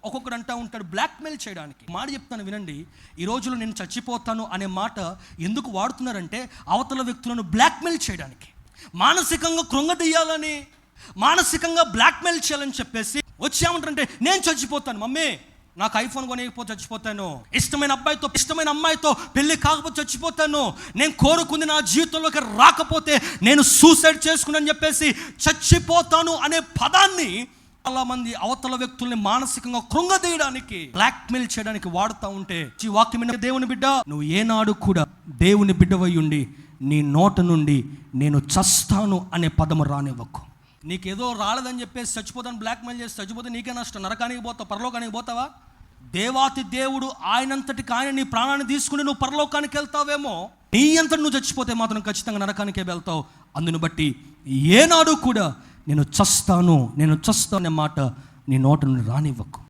ఒక్కొక్కడు అంటూ ఉంటాడు బ్లాక్మెయిల్ చేయడానికి. మాట చెప్తాను వినండి, ఈ రోజులో నేను చచ్చిపోతాను అనే మాట ఎందుకు వాడుతున్నారంటే అవతల వ్యక్తులను బ్లాక్మెయిల్ చేయడానికి, మానసికంగా కృంగదీయాలని, మానసికంగా బ్లాక్మెయిల్ చేయాలని చెప్పేసి వచ్చామంటారంటే నేను చచ్చిపోతాను మమ్మీ, నాకు ఐఫోన్ కొనేయకపోతే చచ్చిపోతాను, ఇష్టమైన అమ్మాయితో పెళ్ళి కాకపోతే చచ్చిపోతాను, నేను కోరుకుంది నా జీవితంలోకి రాకపోతే నేను సూసైడ్ చేసుకుని చెప్పేసి చచ్చిపోతాను అనే పదాన్ని చాలా మంది అవతల వ్యక్తుల్ని మానసికంగా కృంగదీయడానికి, బ్లాక్మెయిల్ చేయడానికి వాడుతూ ఉంటే, ఈ వాక్యమైన దేవుని బిడ్డ, నువ్వు ఏనాడు కూడా దేవుని బిడ్డవై ఉండి నీ నోట నుండి నేను చస్తాను అనే పదము రానివ్వకు. నీకేదో రాలేదని చెప్పేసి చచ్చిపోతాను బ్లాక్మెయిల్ చేసి చచ్చిపోతే నీకే నష్టం. నరకానికి పోతావు, పరలోకానికి పోతావా? దేవాతి దేవుడు ఆయనంతటికి ఆయన నీ ప్రాణాన్ని తీసుకుని నువ్వు పరలోకానికి వెళ్తావేమో, నీ అంతటి నువ్వు చచ్చిపోతే మాత్రం ఖచ్చితంగా నరకానికే వెళ్తావు. అందును బట్టి ఏనాడు కూడా నేను చస్తాను అనే మాట నీ నోట నుండి రానివ్వకు.